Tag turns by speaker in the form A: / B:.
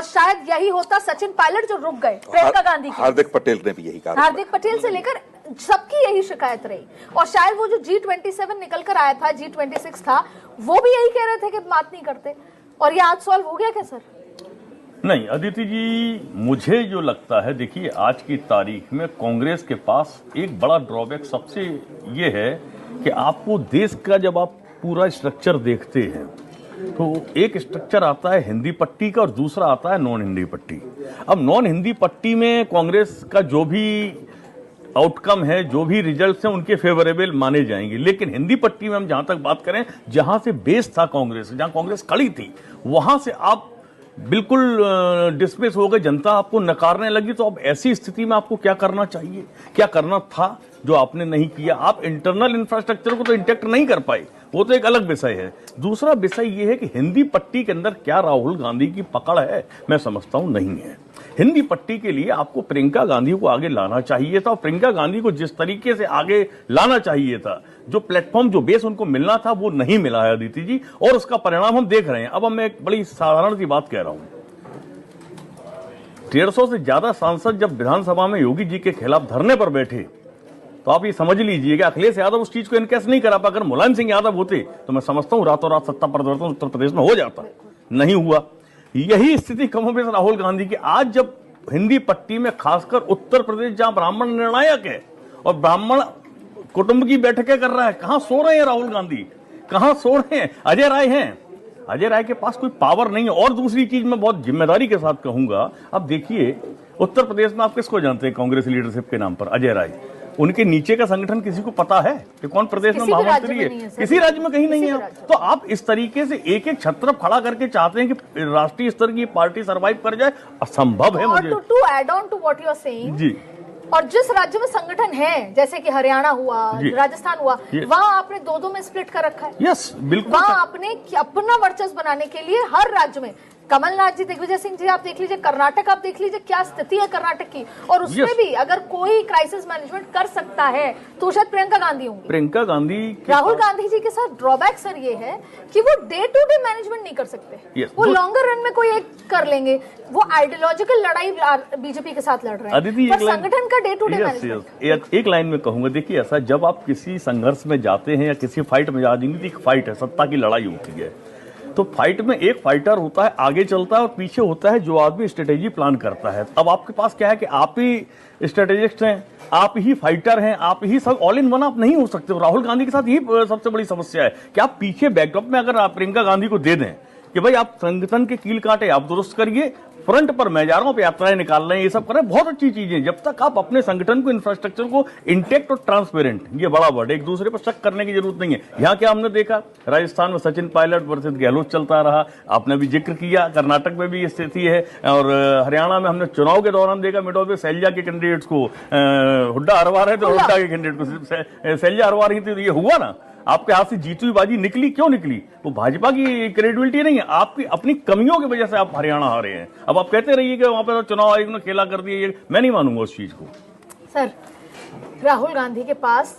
A: और शायद यही होता सचिन पायलट जो रुक गए प्रियंका गांधी की।
B: हार्दिक पटेल ने भी यही कहा,
A: हार्दिक पटेल से लेकर सबकी यही शिकायत रही। और शायद वो जो G27 निकल कर आया था, G26 था, वो भी यही कह रहे थे कि बात नहीं करते। और ये आज सॉल्व हो गया क्या सर?
C: नहीं अदिति जी, मुझे जो लगता है, देखिए आज की तारीख में कांग्रेस के पास एक बड़ा ड्रॉबैक सबसे ये है कि आपको देश का जब आप पूरा स्ट्रक्चर देखते हैं तो एक स्ट्रक्चर आता है हिंदी पट्टी का और दूसरा आता है नॉन हिंदी पट्टी। अब नॉन हिंदी पट्टी में कांग्रेस का जो भी आउटकम है, जो भी रिजल्ट्स हैं, उनके फेवरेबल माने जाएंगे। लेकिन हिंदी पट्टी में हम जहां तक बात करें, जहां से बेस था कांग्रेस, जहां कांग्रेस खड़ी थी, वहां से आप बिल्कुल डिस्मिस हो गए, जनता आपको नकारने लगी। तो अब ऐसी स्थिति में आपको क्या करना चाहिए, क्या करना था जो आपने नहीं किया? आप इंटरनल इंफ्रास्ट्रक्चर को तो इंटैक्ट नहीं कर पाए, वो तो एक अलग विषय है। दूसरा विषय ये है कि हिंदी पट्टी के अंदर क्या राहुल गांधी की पकड़ है, मैं समझता हूं नहीं है। हिंदी पट्टी के लिए आपको प्रियंका गांधी को आगे लाना चाहिए था, और प्रियंका गांधी को जिस तरीके से आगे लाना चाहिए था, जो प्लेटफॉर्म, जो बेस उनको मिलना था, वो नहीं मिला है अदिति जी, और उसका परिणाम हम देख रहे हैं। अब मैं एक बड़ी साधारण सी बात कह रहा हूं, 150 से ज्यादा सांसद जब विधानसभा में योगी जी के खिलाफ धरने पर बैठे, तो आप ये समझ लीजिए कि अखिलेश यादव उस चीज को इनकेस नहीं करा पाया। अगर मुलायम सिंह यादव होते तो मैं समझता हूं रातों रात सत्ता परिवर्तन उत्तर प्रदेश में हो जाता, नहीं हुआ। यही स्थिति कमोबेश राहुल गांधी की। आज जब हिंदी पट्टी में, खासकर उत्तर प्रदेश जहां ब्राह्मण निर्णायक है और ब्राह्मण कुटुंब की बैठकें कर रहा है, कहां सो रहे हैं राहुल गांधी, कहां सो रहे हैं? अजय राय हैं, अजय राय के पास कोई पावर नहीं है। और दूसरी चीज मैं बहुत जिम्मेदारी के साथ कहूंगा, अब देखिए उत्तर प्रदेश में आप किसको जानते हैं कांग्रेस लीडरशिप के नाम पर? अजय राय। उनके नीचे का संगठन किसी को पता है कि कौन प्रदेश में महामंत्री है? किसी राज्य में कहीं नहीं है। तो आप इस तरीके से एक एक छत्र खड़ा करके चाहते हैं कि राष्ट्रीय स्तर की पार्टी सरवाइव कर जाए, असंभव है। मुझे
A: to add on to what you are saying जी, और जिस राज्य में संगठन है, जैसे कि हरियाणा हुआ, राजस्थान हुआ, वहां आपने दो में स्प्लिट कर रखा है।
C: यस, बिल्कुल।
A: वहां आपने अपना वर्चस्व बनाने के लिए हर राज्य में, कमलनाथ जी, दिग्विजय सिंह जी आप देख लीजिए, कर्नाटक आप देख लीजिए, क्या स्थिति है कर्नाटक की। और उसमें भी अगर कोई क्राइसिस मैनेजमेंट कर सकता है तो शायद प्रियंका गांधी होंगी।
C: प्रियंका गांधी,
A: राहुल गांधी जी के साथ ड्रॉबैक सर ये है कि वो डे टू डे मैनेजमेंट नहीं कर सकते। वो लॉन्गर रन में कोई एक कर लेंगे, वो आइडियोलॉजिकल लड़ाई बीजेपी के साथ लड़ रहे हैं, पर संगठन का डे टू डे मैनेजमेंट।
C: एक लाइन में कहूंगा, देखिए ऐसा, जब आप किसी संघर्ष में जाते हैं या किसी फाइट में, राजनीतिक फाइट है, सत्ता की लड़ाई होती है, तो फाइट में एक फाइटर होता है, आगे चलता है, और पीछे होता है जो आदमी स्ट्रेटेजी प्लान करता है। अब आपके पास क्या है कि आप ही स्ट्रेटेजिस्ट हैं, आप ही फाइटर हैं, आप ही सब ऑल इन वन आप नहीं हो सकते। राहुल गांधी के साथ यही सबसे बड़ी समस्या है कि आप पीछे बैकड्रॉप में अगर आप प्रियंका गांधी को दे दें कि भाई आप संगठन के कील कांटे आप दुरुस्त करिए, फ्रंट पर मैं जा रहा हूं, यात्राएं निकाल रहे हैं, ये सब कर रहे हैं, बहुत अच्छी चीजें। जब तक आप अपने संगठन को, इंफ्रास्ट्रक्चर को इंटेक्ट और ट्रांसपेरेंट, ये बड़ा वर्ड, एक दूसरे पर शक करने की जरूरत नहीं है। यहाँ क्या हमने देखा, राजस्थान में सचिन पायलट वर्सेस गहलोत चलता रहा, आपने भी जिक्र किया, कर्नाटक में भी स्थिति है, और हरियाणा में हमने चुनाव के दौरान देखा, मिडो में शैलजा के कैंडिडेट्स को हुड्डा हरवा रहे थे, हुड्डा के कैंडिडेट को शैलजा हरवा रही थी। तो ये हुआ ना, आपके हाथ से जीती हुई बाजी निकली, क्यों निकली? वो भाजपा की क्रेडिबिलिटी नहीं है, आपकी अपनी कमियों की वजह से आप हरियाणा हारे हैं। अब आप कहते रहिए कि वहां पर चुनाव आयोग ने खेला कर दिया, मैं नहीं मानूंगा उस चीज को।
A: सर, राहुल गांधी के पास